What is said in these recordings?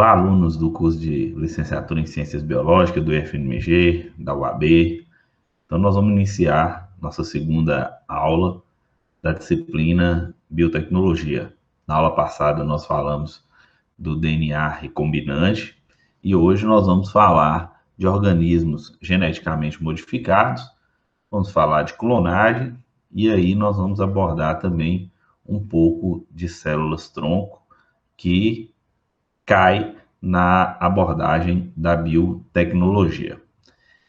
Olá, alunos do curso de Licenciatura em Ciências Biológicas do IFMG, da UAB. Então, nós vamos iniciar nossa segunda aula da disciplina Biotecnologia. Na aula passada, nós falamos do DNA recombinante e hoje nós vamos falar de organismos geneticamente modificados, vamos falar de clonagem e aí nós vamos abordar também um pouco de células-tronco que cai na abordagem da biotecnologia.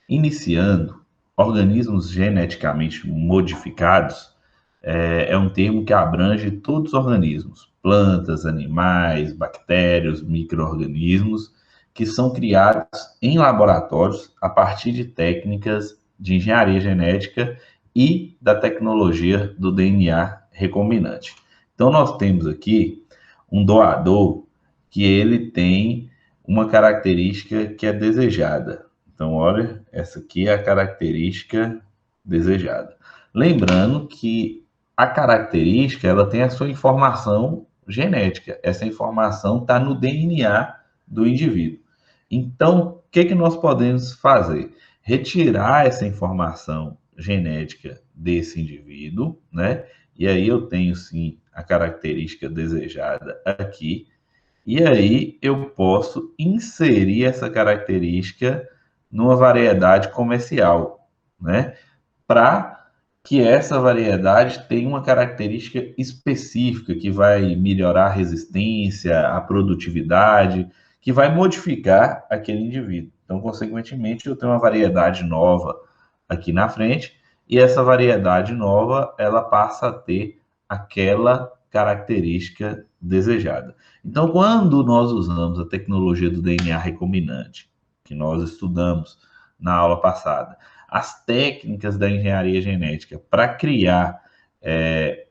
Iniciando, organismos geneticamente modificados é um termo que abrange todos os organismos, plantas, animais, bactérias, micro-organismos, que são criados em laboratórios a partir de técnicas de engenharia genética e da tecnologia do DNA recombinante. Então, nós temos aqui um doador que ele tem uma característica que é desejada. Então, olha, essa aqui é a característica desejada. Lembrando que a característica, ela tem a sua informação genética. Essa informação está no DNA do indivíduo. Então, o que nós podemos fazer? Retirar essa informação genética desse indivíduo, né? E aí eu tenho, sim, a característica desejada aqui. E aí eu posso inserir essa característica numa variedade comercial, né? Para que essa variedade tenha uma característica específica que vai melhorar a resistência, a produtividade, que vai modificar aquele indivíduo. Então, consequentemente, eu tenho uma variedade nova aqui na frente e essa variedade nova, ela passa a ter aquela característica desejada. Então, quando nós usamos a tecnologia do DNA recombinante, que nós estudamos na aula passada, as técnicas da engenharia genética para criar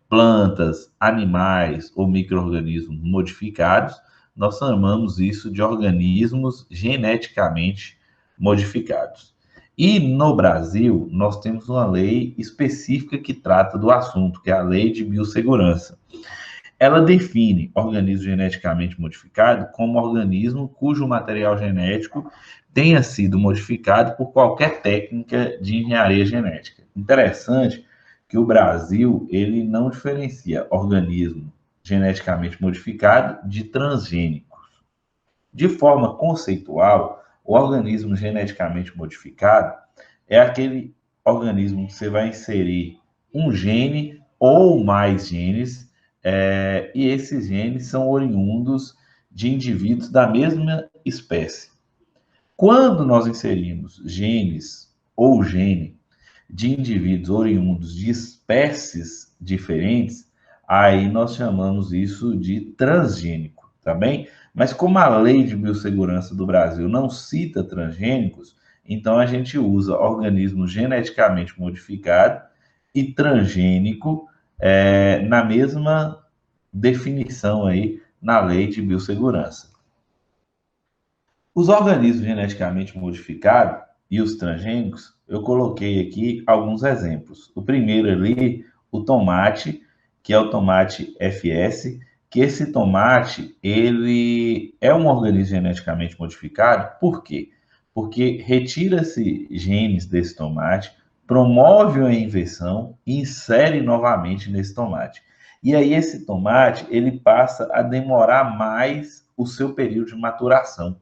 plantas, animais ou micro-organismos modificados, nós chamamos isso de organismos geneticamente modificados. E no Brasil, nós temos uma lei específica que trata do assunto, que é a Lei de Biossegurança. Ela define organismo geneticamente modificado como organismo cujo material genético tenha sido modificado por qualquer técnica de engenharia genética. Interessante que o Brasil, ele não diferencia organismo geneticamente modificado de transgênicos. De forma conceitual, o organismo geneticamente modificado é aquele organismo que você vai inserir um gene ou mais genes, e esses genes são oriundos de indivíduos da mesma espécie. Quando nós inserimos genes ou gene de indivíduos oriundos de espécies diferentes, aí nós chamamos isso de transgênico, tá bem? Mas como a Lei de Biossegurança do Brasil não cita transgênicos, então a gente usa organismo geneticamente modificado e transgênico na mesma definição aí na Lei de Biossegurança. Os organismos geneticamente modificados e os transgênicos, eu coloquei aqui alguns exemplos. O primeiro ali, o tomate, que é o tomate FS, que esse tomate, ele é um organismo geneticamente modificado, por quê? Porque retira-se genes desse tomate, promove a inversão e insere novamente nesse tomate. E aí esse tomate, ele passa a demorar mais o seu período de maturação.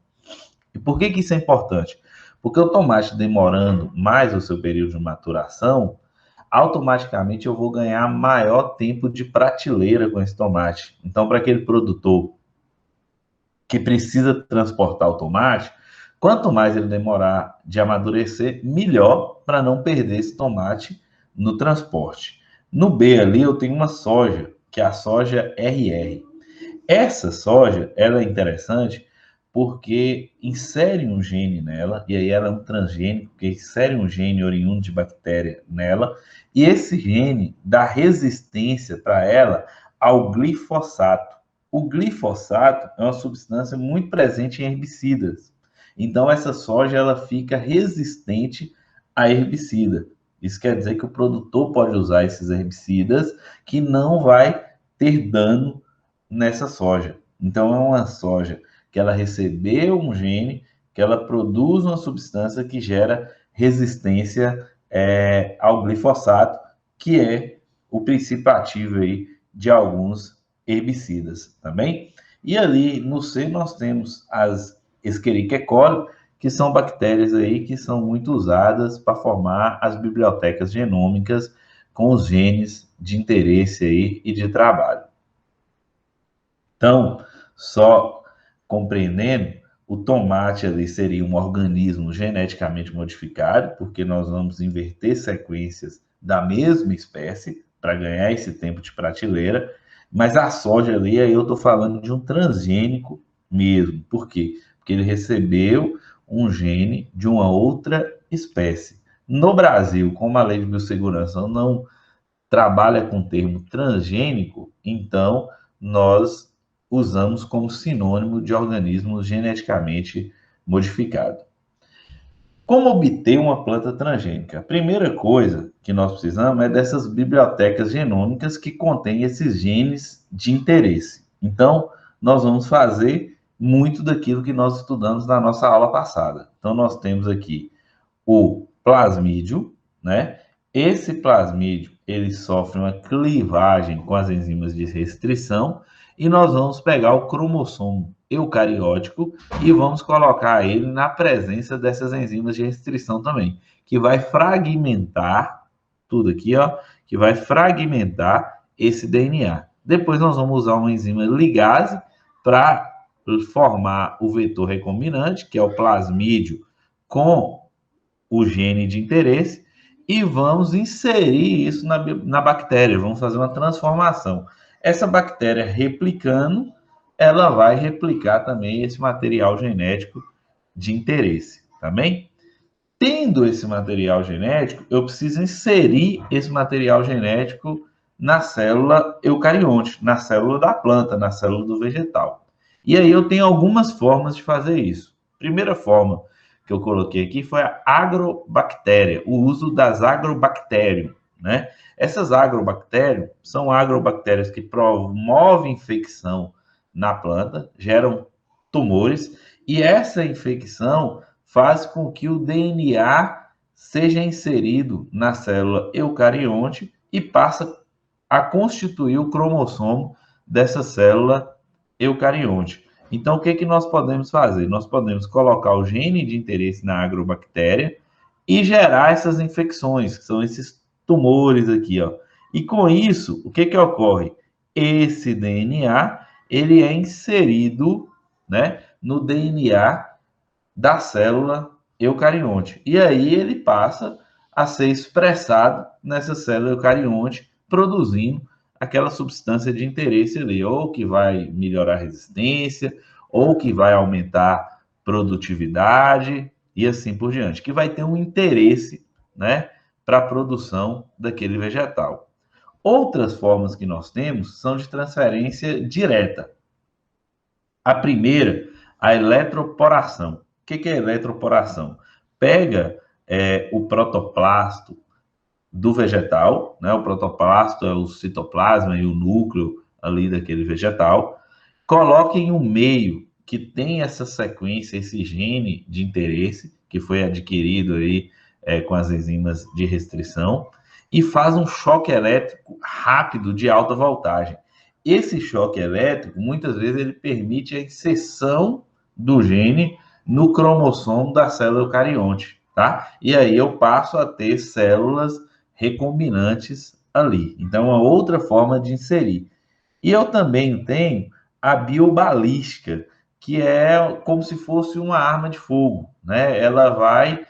E por que isso é importante? Porque o tomate demorando mais o seu período de maturação, automaticamente eu vou ganhar maior tempo de prateleira com esse tomate. Então, para aquele produtor que precisa transportar o tomate, quanto mais ele demorar de amadurecer, melhor para não perder esse tomate no transporte. No B ali eu tenho uma soja, que é a soja RR. Essa soja, ela é interessante porque insere um gene nela, e aí ela é um transgênico, que insere um gene oriundo de bactéria nela, e esse gene dá resistência para ela ao glifosato. O glifosato é uma substância muito presente em herbicidas. Então, essa soja ela fica resistente a herbicida. Isso quer dizer que o produtor pode usar esses herbicidas que não vai ter dano nessa soja. Então, é uma soja que ela recebeu um gene, que ela produz uma substância que gera resistência ao glifosato, que é o princípio ativo aí de alguns herbicidas, também. E ali no C nós temos as Escherichia coli, que são bactérias aí que são muito usadas para formar as bibliotecas genômicas com os genes de interesse aí e de trabalho. Então, só compreendendo, o tomate ali seria um organismo geneticamente modificado, porque nós vamos inverter sequências da mesma espécie para ganhar esse tempo de prateleira, mas a soja ali, aí eu estou falando de um transgênico mesmo. Por quê? Porque ele recebeu um gene de uma outra espécie. No Brasil, como a lei de biossegurança não trabalha com o termo transgênico, então nós usamos como sinônimo de organismo geneticamente modificado. Como obter uma planta transgênica? A primeira coisa que nós precisamos é dessas bibliotecas genômicas que contêm esses genes de interesse. Então, nós vamos fazer muito daquilo que nós estudamos na nossa aula passada. Então, nós temos aqui o plasmídio, né? Esse plasmídio, ele sofre uma clivagem com as enzimas de restrição e nós vamos pegar o cromossomo eucariótico e vamos colocar ele na presença dessas enzimas de restrição também, que vai fragmentar tudo aqui, ó, que vai fragmentar esse DNA. Depois nós vamos usar uma enzima ligase para formar o vetor recombinante, que é o plasmídio com o gene de interesse, e vamos inserir isso na bactéria, vamos fazer uma transformação. Essa bactéria replicando, ela vai replicar também esse material genético de interesse, tá bem? Tendo esse material genético, eu preciso inserir esse material genético na célula eucarionte, na célula da planta, na célula do vegetal. E aí eu tenho algumas formas de fazer isso. Primeira forma que eu coloquei aqui foi a agrobactéria, o uso das agrobactérias, né? Essas agrobactérias são agrobactérias que promovem infecção na planta, geram tumores, e essa infecção faz com que o DNA seja inserido na célula eucarionte e passa a constituir o cromossomo dessa célula eucarionte. Então, o que nós podemos fazer? Nós podemos colocar o gene de interesse na agrobactéria e gerar essas infecções, que são esses tumores aqui, ó. E com isso, o que ocorre? Esse DNA, ele é inserido, né, no DNA da célula eucarionte. E aí ele passa a ser expressado nessa célula eucarionte, produzindo aquela substância de interesse ali, ou que vai melhorar a resistência, ou que vai aumentar produtividade, e assim por diante, que vai ter um interesse, né, para a produção daquele vegetal. Outras formas que nós temos são de transferência direta. A primeira, a eletroporação. O que é eletroporação? Pega o protoplasto do vegetal, né? O protoplasto é o citoplasma e o núcleo ali daquele vegetal, coloca em um meio que tem essa sequência, esse gene de interesse, que foi adquirido aí com as enzimas de restrição, e faz um choque elétrico rápido de alta voltagem. Esse choque elétrico, muitas vezes, ele permite a inserção do gene no cromossomo da célula eucarionte, tá? E aí eu passo a ter células recombinantes ali. Então, é uma outra forma de inserir. E eu também tenho a biobalística, que é como se fosse uma arma de fogo, né? Ela vai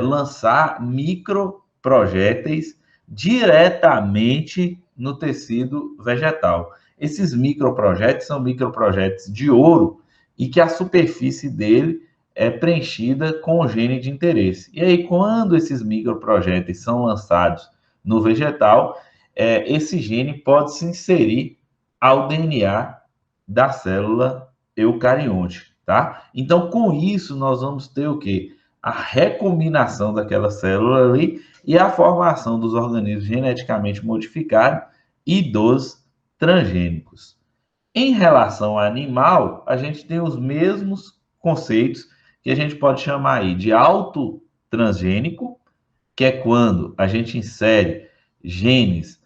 lançar microprojéteis diretamente no tecido vegetal. Esses microprojéteis são microprojéteis de ouro e que a superfície dele é preenchida com o gene de interesse. E aí, quando esses microprojéteis são lançados no vegetal, esse gene pode se inserir ao DNA da célula eucarionte, tá? Então, com isso, nós vamos ter o quê? A recombinação daquela célula ali e a formação dos organismos geneticamente modificados e dos transgênicos. Em relação ao animal, a gente tem os mesmos conceitos que a gente pode chamar aí de autotransgênico, que é quando a gente insere genes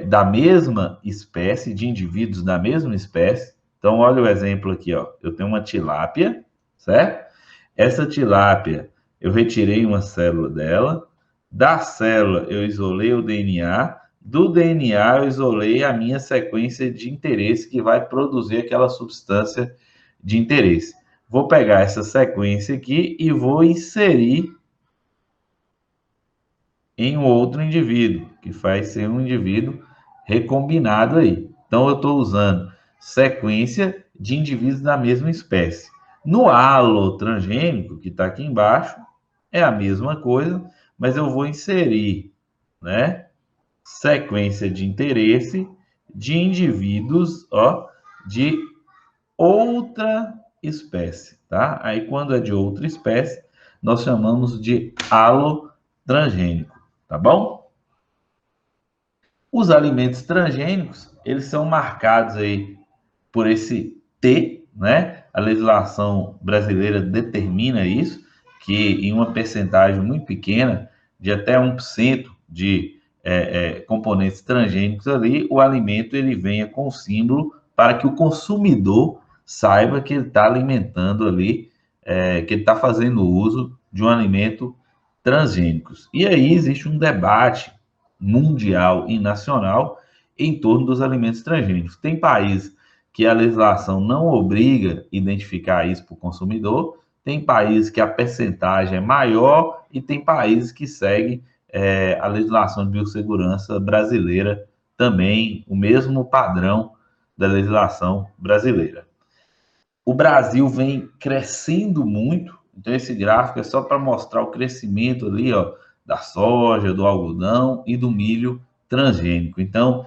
da mesma espécie, de indivíduos da mesma espécie. Então, olha o exemplo aqui, ó. Eu tenho uma tilápia, certo? Essa tilápia, eu retirei uma célula dela, da célula eu isolei o DNA, do DNA eu isolei a minha sequência de interesse que vai produzir aquela substância de interesse. Vou pegar essa sequência aqui e vou inserir em um outro indivíduo, que vai ser um indivíduo recombinado aí. Então, eu estou usando sequência de indivíduos da mesma espécie. No halo transgênico, que está aqui embaixo, é a mesma coisa, mas eu vou inserir, né, sequência de interesse de indivíduos, ó, de outra espécie, tá? Aí, quando é de outra espécie, nós chamamos de halo transgênico, tá bom? Os alimentos transgênicos, eles são marcados aí por esse T, né? A legislação brasileira determina isso, que em uma percentagem muito pequena, de até 1% de componentes transgênicos ali, o alimento ele venha com o símbolo para que o consumidor saiba que ele está alimentando ali, que ele está fazendo uso de um alimento transgênicos. E aí existe um debate mundial e nacional em torno dos alimentos transgênicos. Tem países que a legislação não obriga a identificar isso para o consumidor, tem países que a percentagem é maior e tem países que seguem a legislação de biossegurança brasileira também, o mesmo padrão da legislação brasileira. O Brasil vem crescendo muito, então esse gráfico é só para mostrar o crescimento ali, ó, da soja, do algodão e do milho transgênico. Então,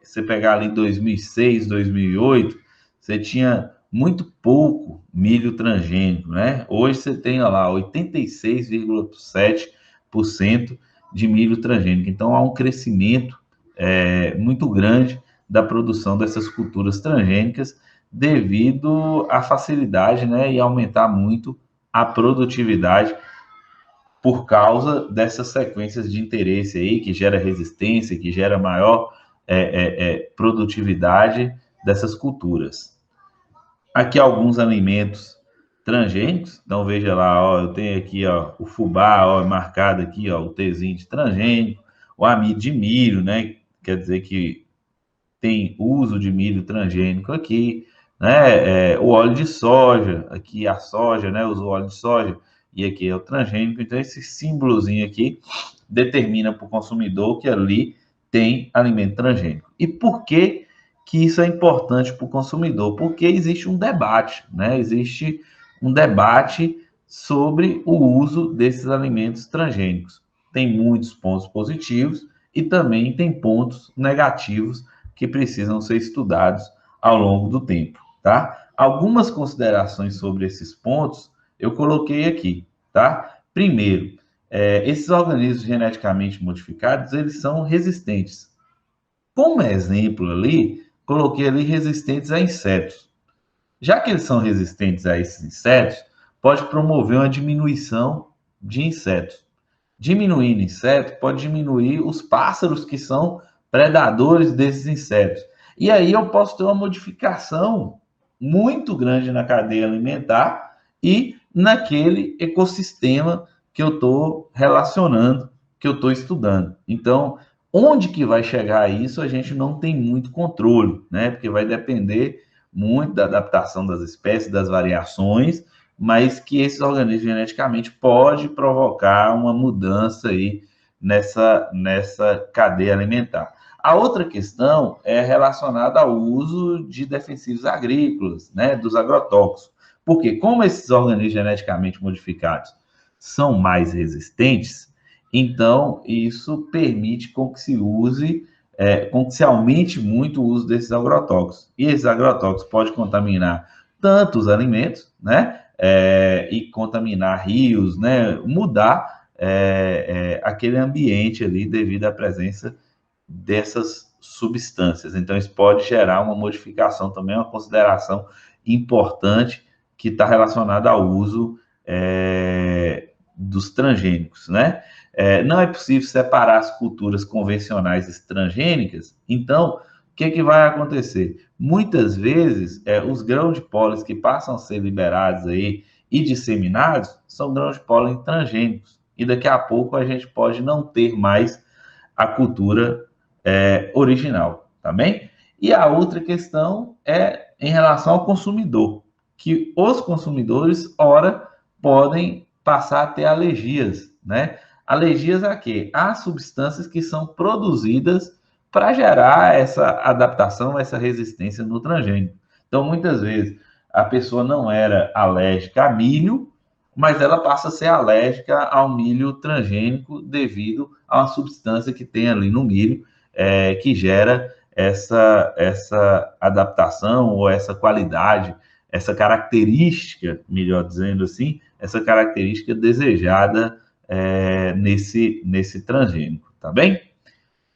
você pegar ali 2006, 2008, você tinha muito pouco milho transgênico, né? Hoje você tem, ó lá, 86,7% de milho transgênico. Então, há um crescimento muito grande da produção dessas culturas transgênicas devido à facilidade, né, e aumentar muito a produtividade por causa dessas sequências de interesse aí, que gera resistência, que gera maior produtividade dessas culturas. Aqui alguns alimentos transgênicos, então veja lá, ó, eu tenho aqui ó, o fubá, ó, marcado aqui, ó, o Tzinho de transgênico, o amido de milho, né, quer dizer que tem uso de milho transgênico aqui, né? O óleo de soja, aqui a soja, né? Usa o óleo de soja, e aqui é o transgênico. Então, esse símbolozinho aqui determina para o consumidor que ali tem alimento transgênico. E por que que isso é importante para o consumidor? Porque existe um debate, né? Existe um debate sobre o uso desses alimentos transgênicos. Tem muitos pontos positivos e também tem pontos negativos que precisam ser estudados ao longo do tempo, tá? Algumas considerações sobre esses pontos eu coloquei aqui, tá? Primeiro, esses organismos geneticamente modificados, eles são resistentes. Como exemplo ali, coloquei ali resistentes a insetos. Já que eles são resistentes a esses insetos, pode promover uma diminuição de insetos. Diminuindo inseto, pode diminuir os pássaros que são predadores desses insetos. E aí eu posso ter uma modificação muito grande na cadeia alimentar e naquele ecossistema que eu estou relacionando, que eu estou estudando. Então, onde que vai chegar isso, a gente não tem muito controle, né? Porque vai depender muito da adaptação das espécies, das variações, mas que esses organismos geneticamente pode provocar uma mudança aí nessa cadeia alimentar. A outra questão é relacionada ao uso de defensivos agrícolas, né, dos agrotóxicos. Porque como esses organismos geneticamente modificados são mais resistentes, então isso permite com que se use, com que se aumente muito o uso desses agrotóxicos. E esses agrotóxicos podem contaminar tanto os alimentos, né, e contaminar rios, né, mudar aquele ambiente ali devido à presença dessas substâncias. Então, isso pode gerar uma modificação também, uma consideração importante que está relacionada ao uso dos transgênicos, né? Não é possível separar as culturas convencionais e transgênicas, então, o que vai acontecer? Muitas vezes, os grãos de pólen que passam a ser liberados aí e disseminados são grãos de pólen transgênicos, e daqui a pouco a gente pode não ter mais a cultura original, tá bem? E a outra questão é em relação ao consumidor, que os consumidores, ora, podem passar a ter alergias, né? Alergias a quê? A substâncias que são produzidas para gerar essa adaptação, essa resistência no transgênico. Então, muitas vezes, a pessoa não era alérgica a milho, mas ela passa a ser alérgica ao milho transgênico devido a uma substância que tem ali no milho, que gera essa adaptação ou essa qualidade, essa característica, melhor dizendo assim, essa característica desejada nesse transgênico, tá bem?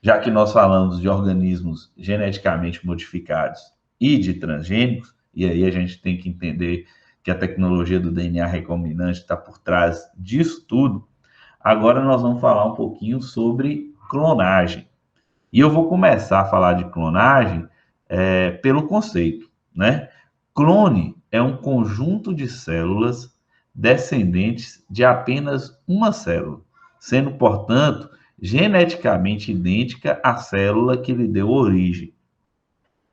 Já que nós falamos de organismos geneticamente modificados e de transgênicos, e aí a gente tem que entender que a tecnologia do DNA recombinante está por trás disso tudo, agora nós vamos falar um pouquinho sobre clonagem. E eu vou começar a falar de clonagem pelo conceito, né? Clone é um conjunto de células descendentes de apenas uma célula, sendo, portanto, geneticamente idêntica à célula que lhe deu origem.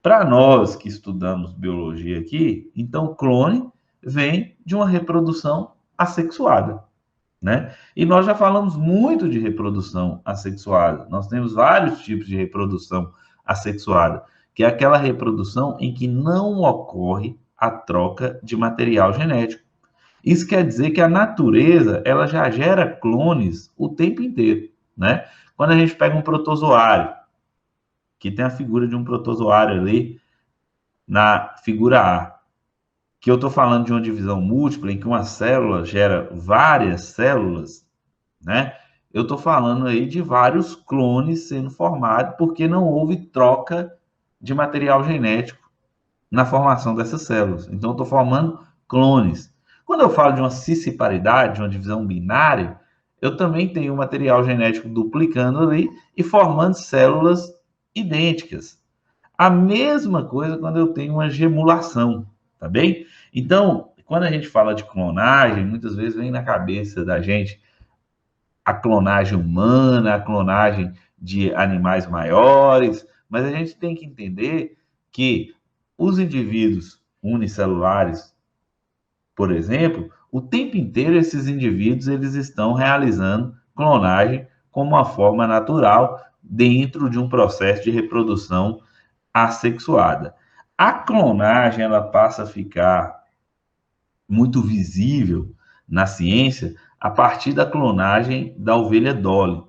Para nós que estudamos biologia aqui, então clone vem de uma reprodução assexuada, né? E nós já falamos muito de reprodução assexuada. Nós temos vários tipos de reprodução assexuada, que é aquela reprodução em que não ocorre a troca de material genético. Isso quer dizer que a natureza, ela já gera clones o tempo inteiro, né? Quando a gente pega um protozoário, que tem a figura de um protozoário ali na figura A, que eu estou falando de uma divisão múltipla em que uma célula gera várias células, né? Eu estou falando aí de vários clones sendo formados porque não houve troca de material genético na formação dessas células. Então, eu estou formando clones. Quando eu falo de uma cisciparidade, de uma divisão binária, eu também tenho o material genético duplicando ali e formando células idênticas. A mesma coisa quando eu tenho uma gemulação, tá bem? Então, quando a gente fala de clonagem, muitas vezes vem na cabeça da gente a clonagem humana, a clonagem de animais maiores, mas a gente tem que entender que os indivíduos unicelulares, por exemplo, o tempo inteiro esses indivíduos eles estão realizando clonagem como uma forma natural dentro de um processo de reprodução assexuada. A clonagem ela passa a ficar muito visível na ciência a partir da clonagem da ovelha Dolly.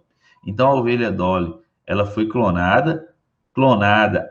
Então, a ovelha Dolly ela foi clonada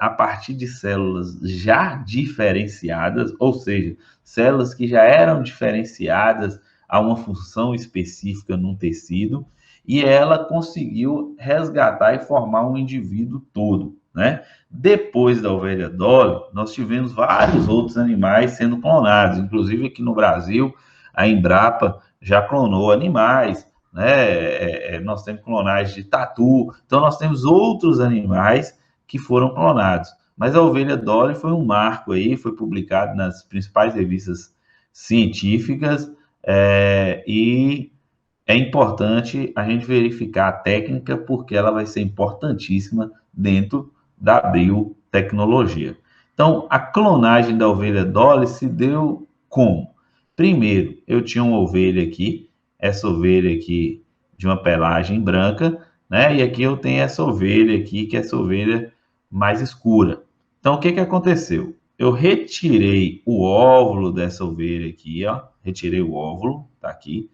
a partir de células já diferenciadas, ou seja, células que já eram diferenciadas a uma função específica num tecido, e ela conseguiu resgatar e formar um indivíduo todo, né? Depois da ovelha Dolly, nós tivemos vários outros animais sendo clonados, inclusive aqui no Brasil, a Embrapa já clonou animais, né? Nós temos clonagem de tatu, então nós temos outros animais que foram clonados. Mas a ovelha Dolly foi um marco aí, foi publicado nas principais revistas científicas, e é importante a gente verificar a técnica, porque ela vai ser importantíssima dentro da biotecnologia. Então, a clonagem da ovelha Dolly se deu como? Primeiro, eu tinha uma ovelha aqui, essa ovelha aqui de uma pelagem branca, né? E aqui eu tenho essa ovelha aqui, que é essa ovelha mais escura. Então, o que aconteceu? Eu retirei o óvulo dessa ovelha aqui, ó. Retirei o óvulo, tá aqui.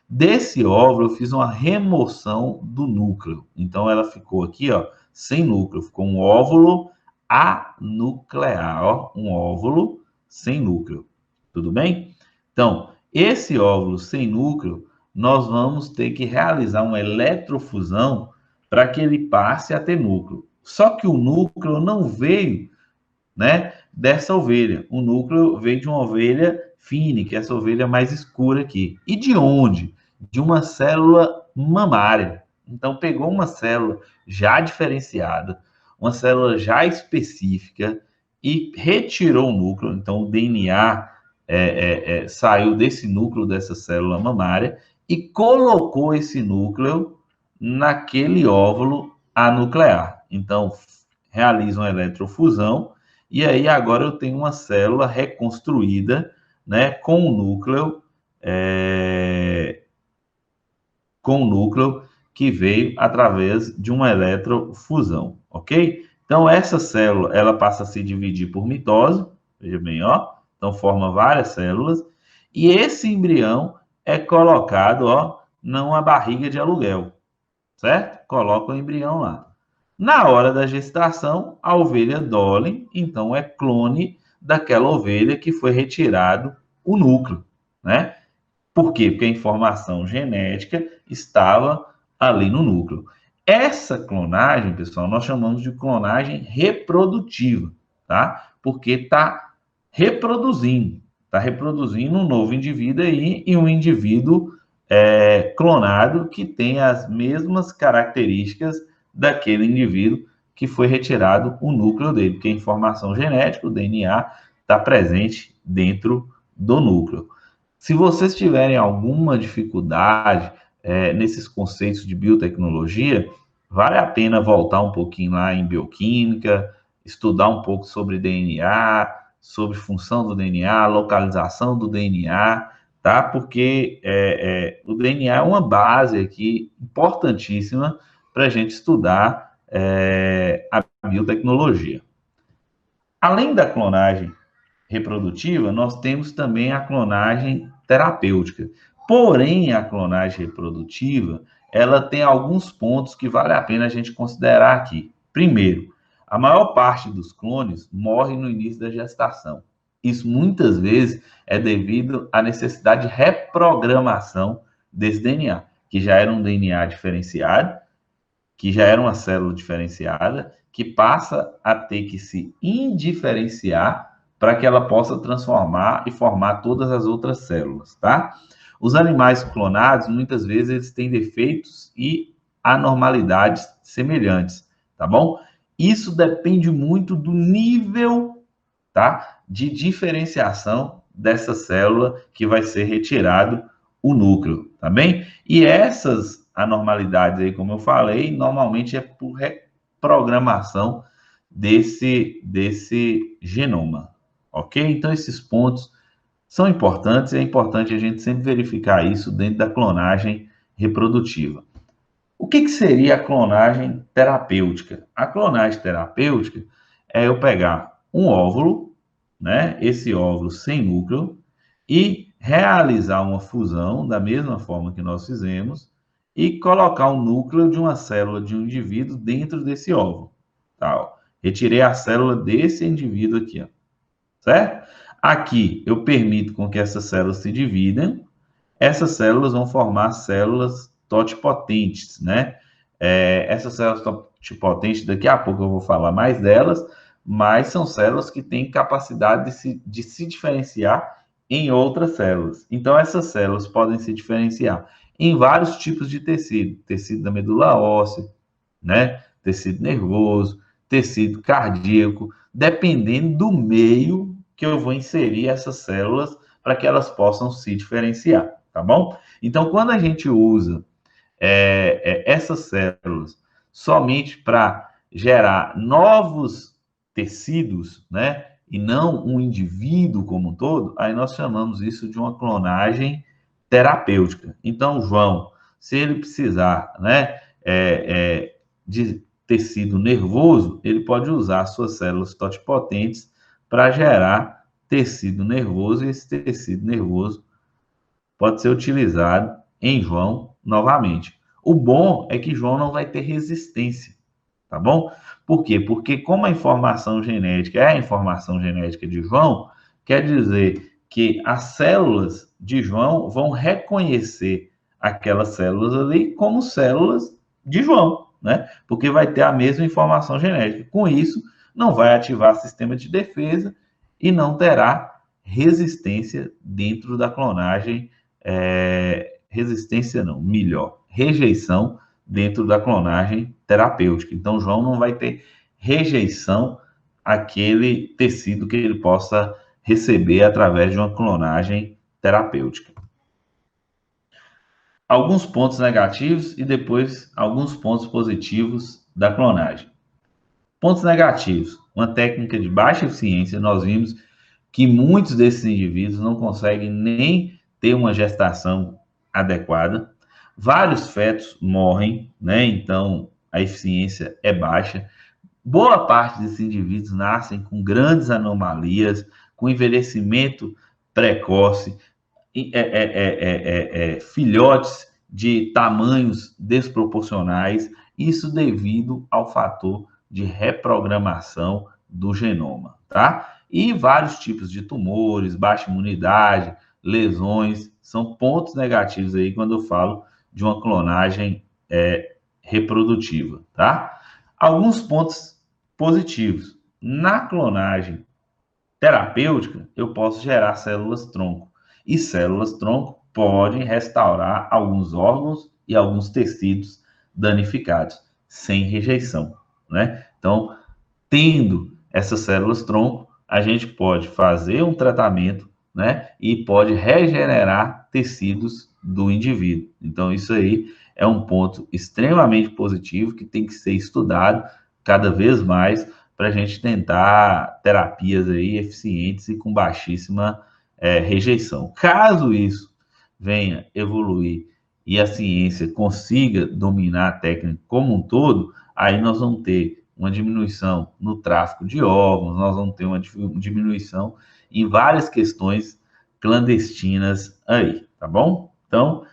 Desse óvulo, eu fiz uma remoção do núcleo. Então, ela ficou aqui, ó, sem núcleo. Ficou um óvulo anuclear, ó. Um óvulo sem núcleo. Tudo bem? Então, esse óvulo sem núcleo, nós vamos ter que realizar uma eletrofusão para que ele passe a ter núcleo. Só que o núcleo não veio, né, dessa ovelha. O núcleo veio de uma ovelha fine, que é essa ovelha mais escura aqui. E de onde? De uma célula mamária. Então, pegou uma célula já diferenciada, uma célula já específica, e retirou o núcleo. Então, o DNA saiu desse núcleo dessa célula mamária e colocou esse núcleo naquele óvulo anuclear. Então, realiza uma eletrofusão e aí agora eu tenho uma célula reconstruída, né, com o núcleo que veio através de uma eletrofusão, ok? Então essa célula ela passa a se dividir por mitose, veja bem, ó, então forma várias células e esse embrião é colocado, ó, numa barriga de aluguel, certo? Coloca o embrião lá. Na hora da gestação, a ovelha Dolly, então, é clone daquela ovelha que foi retirado o núcleo, né? Por quê? Porque a informação genética estava ali no núcleo. Essa clonagem, pessoal, nós chamamos de clonagem reprodutiva, tá? Porque está reproduzindo um novo indivíduo aí e um indivíduo clonado que tem as mesmas características daquele indivíduo que foi retirado o núcleo dele, porque a informação genética, o DNA, está presente dentro do núcleo. Se vocês tiverem alguma dificuldade nesses conceitos de biotecnologia, vale a pena voltar um pouquinho lá em bioquímica, estudar um pouco sobre DNA, sobre função do DNA, localização do DNA, tá? Porque o DNA é uma base aqui importantíssima para a gente estudar a biotecnologia. Além da clonagem reprodutiva, nós temos também a clonagem terapêutica. Porém, a clonagem reprodutiva, ela tem alguns pontos que vale a pena a gente considerar aqui. Primeiro, a maior parte dos clones morre no início da gestação. Isso muitas vezes é devido à necessidade de reprogramação desse DNA, que já era um DNA diferenciado, que já era uma célula diferenciada, que passa a ter que se indiferenciar para que ela possa transformar e formar todas as outras células, tá? Os animais clonados, muitas vezes, eles têm defeitos e anormalidades semelhantes, tá bom? Isso depende muito do nível, tá, de diferenciação dessa célula que vai ser retirado o núcleo, tá bem? E essas anormalidades aí, como eu falei, normalmente é por reprogramação desse genoma, ok? Então, esses pontos são importantes e é importante a gente sempre verificar isso dentro da clonagem reprodutiva. O que seria a clonagem terapêutica? A clonagem terapêutica é eu pegar um óvulo, né? Esse óvulo sem núcleo, e realizar uma fusão da mesma forma que nós fizemos e colocar o núcleo de uma célula de um indivíduo dentro desse óvulo. Tá? Retirei a célula desse indivíduo aqui, ó, certo? Aqui eu permito com que essas células se dividam. Essas células vão formar células totipotentes, né? Essas células totipotentes, daqui a pouco eu vou falar mais delas, mas são células que têm capacidade de se diferenciar em outras células. Então, essas células podem se diferenciar em vários tipos de tecido: tecido da medula óssea, né? Tecido nervoso, tecido cardíaco, dependendo do meio que eu vou inserir essas células para que elas possam se diferenciar, tá bom? Então, quando a gente usa essas células somente para gerar novos tecidos, né? E não um indivíduo como um todo, aí nós chamamos isso de uma clonagem terapêutica. Então, João, se ele precisar, né, de tecido nervoso, ele pode usar suas células totipotentes para gerar tecido nervoso, e esse tecido nervoso pode ser utilizado em João novamente. O bom é que João não vai ter resistência, tá bom? Por quê? Porque como a informação genética é a informação genética de João, quer dizer que as células de João vão reconhecer aquelas células ali como células de João, né? Porque vai ter a mesma informação genética. Com isso, não vai ativar sistema de defesa e não terá resistência dentro da clonagem, resistência não, melhor, rejeição dentro da clonagem terapêutica. Então, o João não vai ter rejeição àquele tecido que ele possa receber através de uma clonagem terapêutica. Alguns pontos negativos e depois alguns pontos positivos da clonagem. Pontos negativos. Uma técnica de baixa eficiência. Nós vimos que muitos desses indivíduos não conseguem nem ter uma gestação adequada. Vários fetos morrem, né? Então a eficiência é baixa. Boa parte desses indivíduos nascem com grandes anomalias, com envelhecimento precoce, filhotes de tamanhos desproporcionais, isso devido ao fator de reprogramação do genoma, tá? E vários tipos de tumores, baixa imunidade, lesões, são pontos negativos aí quando eu falo de uma clonagem reprodutiva, tá? Alguns pontos positivos. Na clonagem terapêutica, eu posso gerar células-tronco. E células-tronco podem restaurar alguns órgãos e alguns tecidos danificados, sem rejeição, né? Então, tendo essas células-tronco, a gente pode fazer um tratamento, né? E pode regenerar tecidos do indivíduo. Então, isso aí é um ponto extremamente positivo que tem que ser estudado cada vez mais para a gente tentar terapias aí eficientes e com baixíssima rejeição. Caso isso venha evoluir e a ciência consiga dominar a técnica como um todo, aí nós vamos ter uma diminuição no tráfico de órgãos, nós vamos ter uma diminuição em várias questões clandestinas aí, tá bom? Então,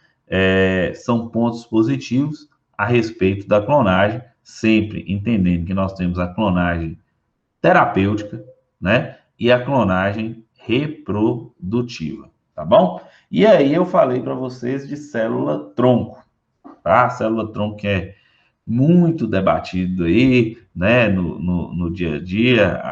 são pontos positivos a respeito da clonagem, sempre entendendo que nós temos a clonagem terapêutica, né? E a clonagem reprodutiva, tá bom? E aí eu falei para vocês de célula-tronco, tá? A célula-tronco que é muito debatido aí, né, no dia a dia,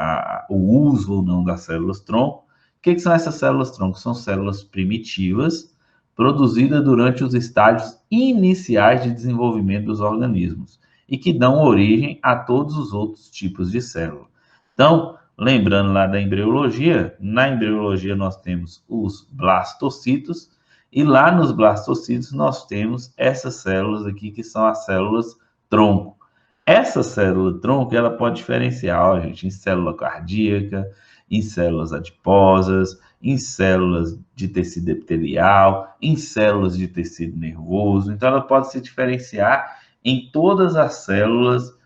o uso ou não das células-tronco. O que são essas células-tronco? São células primitivas produzidas durante os estágios iniciais de desenvolvimento dos organismos e que dão origem a todos os outros tipos de célula. Então, lembrando lá da embriologia, na embriologia nós temos os blastocitos e lá nos blastocitos nós temos essas células aqui que são as células tronco. Essa célula tronco, ela pode diferenciar, ó, gente, em célula cardíaca, em células adiposas, em células de tecido epitelial, em células de tecido nervoso. Então, ela pode se diferenciar em todas as células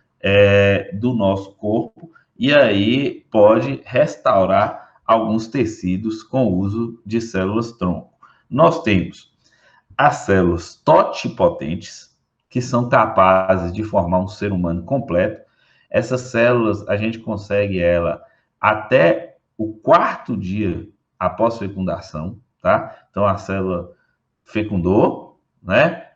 do nosso corpo e aí pode restaurar alguns tecidos com o uso de células tronco. Nós temos as células totipotentes, que são capazes de formar um ser humano completo. Essas células, a gente consegue ela até o 4º dia após fecundação, tá? Então, a célula fecundou, né?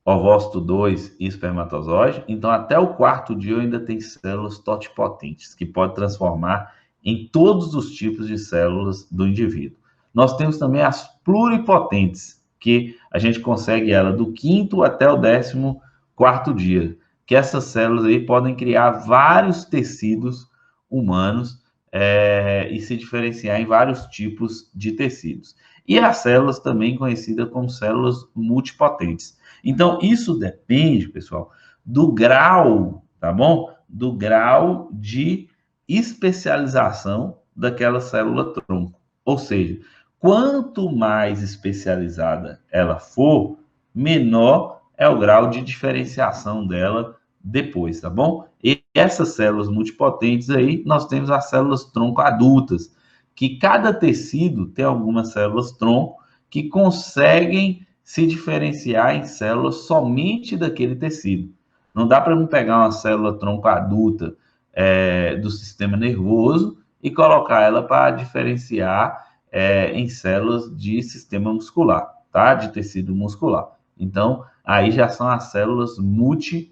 Ovócito 2 e espermatozoide. Então, até o 4º dia ainda tem células totipotentes, que pode transformar em todos os tipos de células do indivíduo. Nós temos também as pluripotentes, que a gente consegue ela do 5º até o 14º dia, que essas células aí podem criar vários tecidos humanos e se diferenciar em vários tipos de tecidos. E as células também conhecidas como células multipotentes. Então, isso depende, pessoal, do grau, tá bom? Do grau de especialização daquela célula-tronco. Ou seja, quanto mais especializada ela for, menor é o grau de diferenciação dela depois, tá bom? E essas células multipotentes aí, nós temos as células-tronco adultas, que cada tecido tem algumas células-tronco que conseguem se diferenciar em células somente daquele tecido. Não dá para não pegar uma célula-tronco adulta do sistema nervoso e colocar ela para diferenciar em células de sistema muscular, tá? De tecido muscular. Então, aí já são as células multipotentes,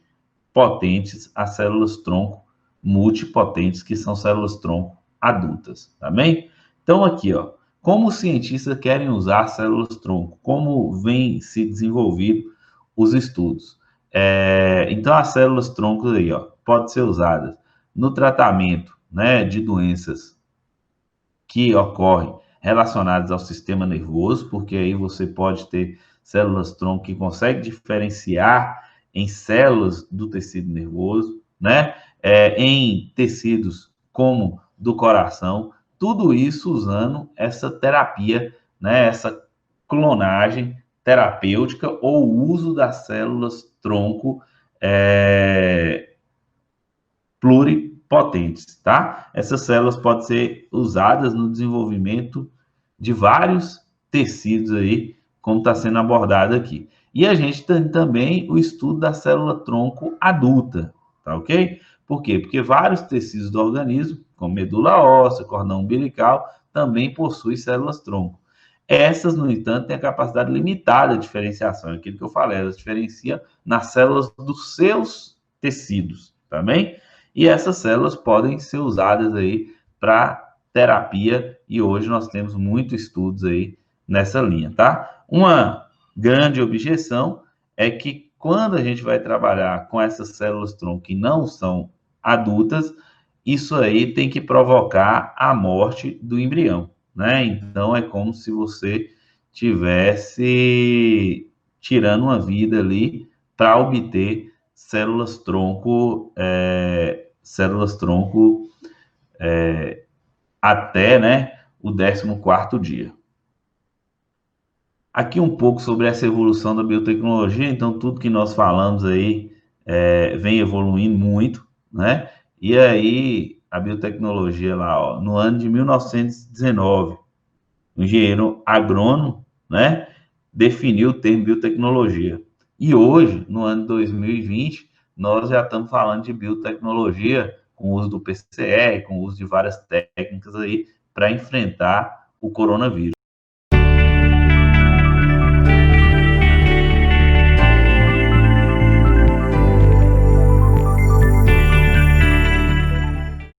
potentes as células-tronco multipotentes, que são células-tronco adultas, tá bem? Então, aqui, ó, como os cientistas querem usar células-tronco, como vem se desenvolvido os estudos. Então, as células-troncos aí, ó, podem ser usadas no tratamento, né, de doenças que ocorrem relacionadas ao sistema nervoso, porque aí você pode ter células-tronco que conseguem diferenciar em células do tecido nervoso, né? Em tecidos como do coração, tudo isso usando essa terapia, né? Essa clonagem terapêutica ou uso das células-tronco pluripotentes, tá? Essas células podem ser usadas no desenvolvimento de vários tecidos aí, como está sendo abordado aqui. E a gente tem também o estudo da célula-tronco adulta, tá ok? Por quê? Porque vários tecidos do organismo, como medula óssea, cordão umbilical, também possuem células-tronco. Essas, no entanto, têm a capacidade limitada de diferenciação, aquilo que eu falei, elas diferenciam nas células dos seus tecidos, tá bem? E essas células podem ser usadas aí para terapia, e hoje nós temos muitos estudos aí nessa linha, tá? Uma grande objeção é que quando a gente vai trabalhar com essas células-tronco que não são adultas, isso aí tem que provocar a morte do embrião, né? Então é como se você tivesse tirando uma vida ali para obter células-tronco até, né, o 14º dia. Aqui um pouco sobre essa evolução da biotecnologia, então tudo que nós falamos aí vem evoluindo muito, né? E aí a biotecnologia lá, ó, no ano de 1919, o engenheiro agrônomo, né, definiu o termo biotecnologia. E hoje, no ano de 2020, nós já estamos falando de biotecnologia com o uso do PCR, com o uso de várias técnicas aí para enfrentar o coronavírus.